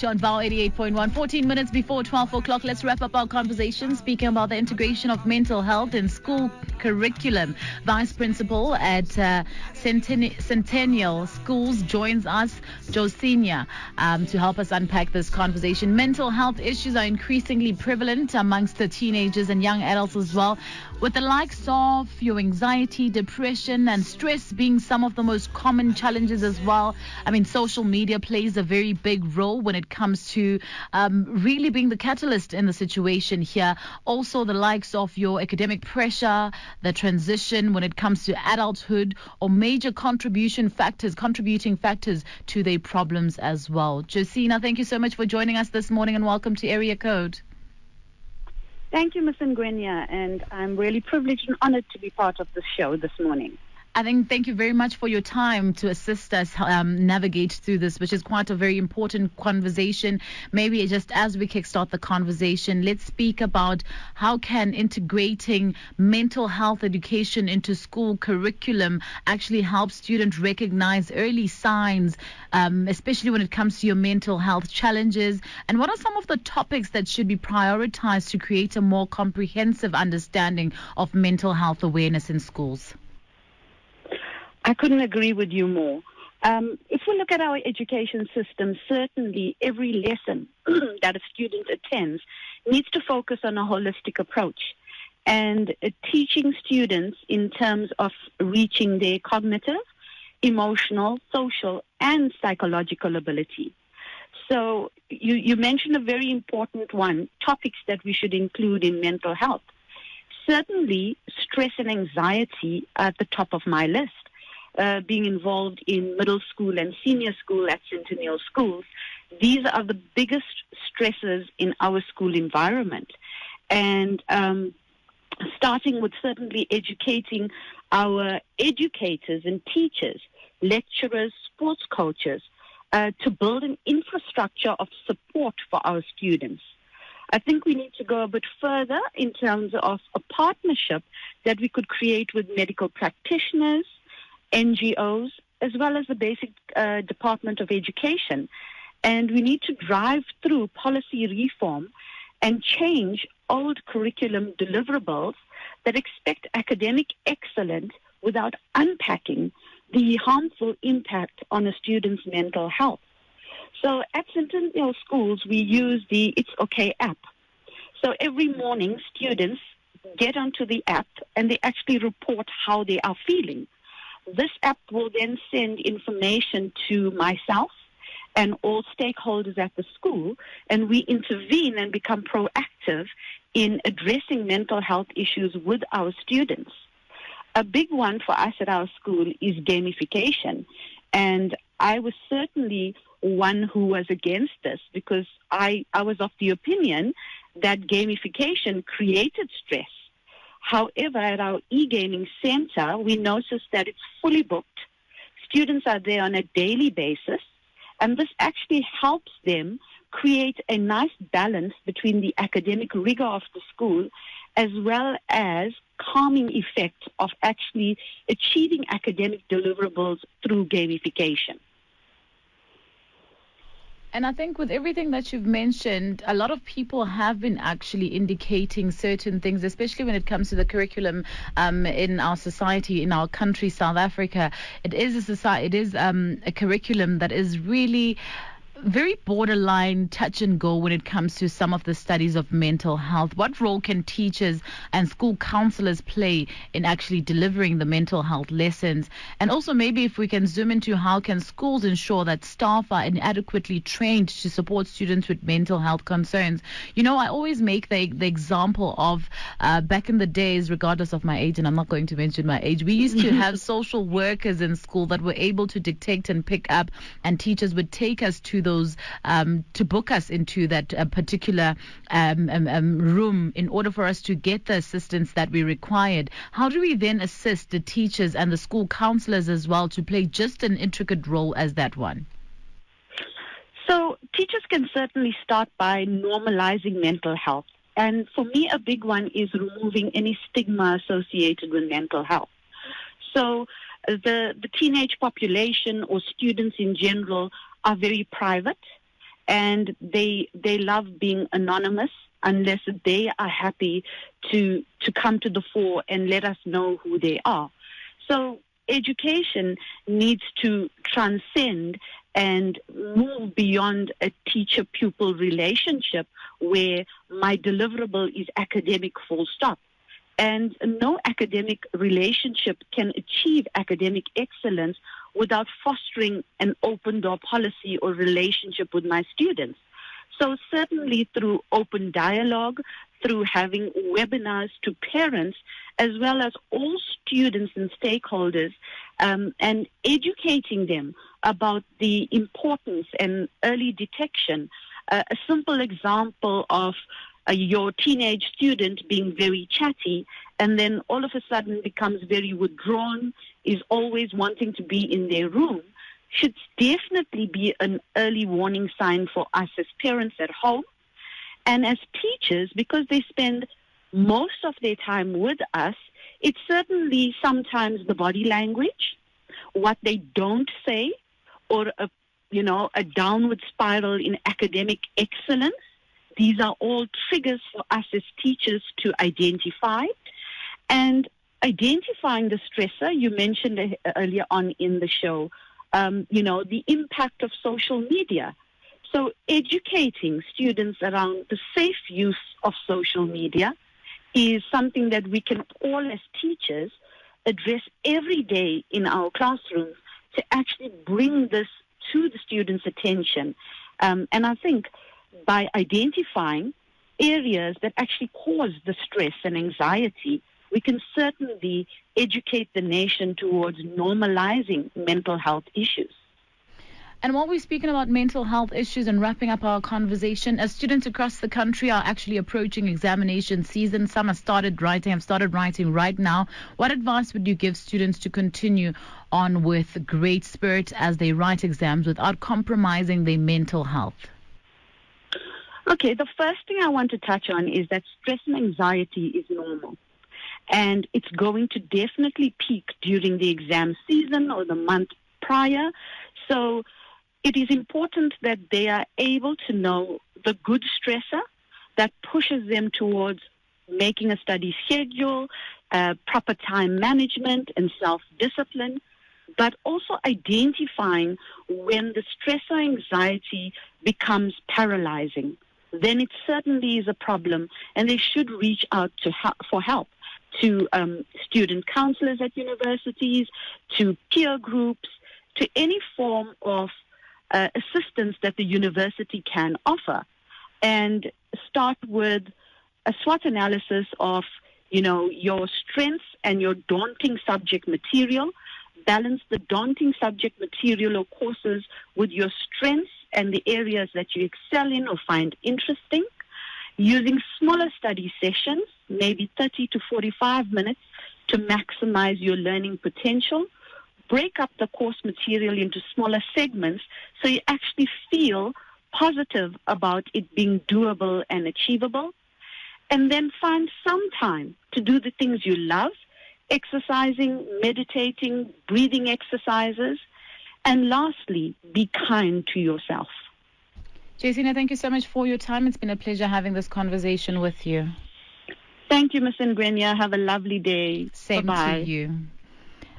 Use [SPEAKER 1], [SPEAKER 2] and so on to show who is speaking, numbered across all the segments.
[SPEAKER 1] on VOW 88.1. 14 minutes before 12 o'clock. Let's wrap up our conversation speaking about the integration of mental health in school curriculum. Vice Principal at Centennial Schools joins us, Josinia, to help us unpack this conversation. Mental health issues are increasingly prevalent amongst the teenagers and young adults as well, with the likes of your anxiety, depression, and stress being some of the most common challenges as well. I mean, social media plays a very big role when it comes to really being the catalyst in the situation here. Also, the likes of your academic pressure, the transition when it comes to adulthood, or major contributing factors to their problems as well. Josina, thank you so much for joining us this morning, and welcome to Area Code.
[SPEAKER 2] Thank you, Ms. Ngwenya, and I'm really privileged and honored to be part of the show this morning.
[SPEAKER 1] Thank you very much for your time to assist us navigate through this, which is quite a very important conversation. Maybe just as we kickstart the conversation, let's speak about how can integrating mental health education into school curriculum actually help students recognize early signs, especially when it comes to your mental health challenges, and what are some of the topics that should be prioritized to create a more comprehensive understanding of mental health awareness in schools?
[SPEAKER 2] I couldn't agree with you more. If we look at our education system, certainly every lesson that a student attends needs to focus on a holistic approach and teaching students in terms of reaching their cognitive, emotional, social, and psychological ability. So you mentioned a very important one, topics that we should include in mental health. Certainly, stress and anxiety are at the top of my list. Being involved in middle school and senior school at Centennial schools, these are the biggest stresses in our school environment. And starting with certainly educating our educators and teachers, lecturers, sports coaches, to build an infrastructure of support for our students. I think we need to go a bit further in terms of a partnership that we could create with medical practitioners, NGOs, as well as the basic Department of Education. And we need to drive through policy reform and change old curriculum deliverables that expect academic excellence without unpacking the harmful impact on a student's mental health. So at Centennial schools, we use the It's Okay app. So every morning, students get onto the app and they actually report how they are feeling. This app will then send information to myself and all stakeholders at the school, and we intervene and become proactive in addressing mental health issues with our students. A big one for us at our school is gamification, and I was certainly one who was against this because I was of the opinion that gamification created stress. However, at our e-gaming center, we noticed that it's fully booked. Students are there on a daily basis, and this actually helps them create a nice balance between the academic rigor of the school as well as calming effect of actually achieving academic deliverables through gamification.
[SPEAKER 1] And I think with everything that you've mentioned, a lot of people have been actually indicating certain things, especially when it comes to the curriculum in our society, in our country, South Africa. It is a curriculum that is really very borderline touch and go when it comes to some of the studies of mental health. What role can teachers and school counselors play in actually delivering the mental health lessons? And also maybe if we can zoom into how can schools ensure that staff are inadequately trained to support students with mental health concerns. You know, I always make the example of back in the days, regardless of my age, and I'm not going to mention my age, we used to have social workers in school that were able to detect and pick up, and teachers would take us to those to book us into that particular room in order for us to get the assistance that we required. How do we then assist the teachers and the school counselors as well to play just an intricate role as that one?
[SPEAKER 2] So teachers can certainly start by normalizing mental health. And for me, a big one is removing any stigma associated with mental health. So the teenage population or students in general are very private, and they love being anonymous unless they are happy to come to the fore and let us know who they are. So education needs to transcend and move beyond a teacher-pupil relationship where my deliverable is academic, full stop. And no academic relationship can achieve academic excellence without fostering an open door policy or relationship with my students. So certainly through open dialogue, through having webinars to parents, as well as all students and stakeholders, and educating them about the importance and early detection. A simple example of your teenage student being very chatty and then all of a sudden becomes very withdrawn, is always wanting to be in their room, should definitely be an early warning sign for us as parents at home. And as teachers, because they spend most of their time with us, it's certainly sometimes the body language, what they don't say, or a downward spiral in academic excellence. These are all triggers for us as teachers to identify. And identifying the stressor, you mentioned earlier on in the show, the impact of social media. So educating students around the safe use of social media is something that we can all as teachers address every day in our classrooms to actually bring this to the students' attention. And I think by identifying areas that actually cause the stress and anxiety, we can certainly educate the nation towards normalizing mental health issues.
[SPEAKER 1] And while we're speaking about mental health issues and wrapping up our conversation, as students across the country are actually approaching examination season, some have started writing right now. What advice would you give students to continue on with great spirit as they write exams without compromising their mental health?
[SPEAKER 2] Okay, the first thing I want to touch on is that stress and anxiety is normal. And it's going to definitely peak during the exam season or the month prior. So it is important that they are able to know the good stressor that pushes them towards making a study schedule, proper time management and self-discipline, but also identifying when the stress or anxiety becomes paralyzing. Then it certainly is a problem, and they should reach out for help to student counselors at universities, to peer groups, to any form of assistance that the university can offer, and start with a SWOT analysis of, your strengths and your daunting subject material. Balance the daunting subject material or courses with your strengths and the areas that you excel in or find interesting, using smaller study sessions, maybe 30 to 45 minutes, to maximize your learning potential. Break up the course material into smaller segments so you actually feel positive about it being doable and achievable. And then find some time to do the things you love, exercising, meditating, breathing exercises. And lastly, be kind to yourself.
[SPEAKER 1] Jaycina, thank you so much for your time. It's been a pleasure having this conversation with you.
[SPEAKER 2] Thank you, Ms. Ngwenya. Have a lovely day.
[SPEAKER 1] Same
[SPEAKER 2] Bye-bye.
[SPEAKER 1] to you.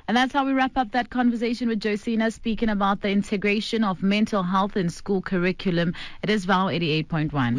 [SPEAKER 1] And that's how we wrap up that conversation with Jaycina, speaking about the integration of mental health in school curriculum. It is VOW 88.1.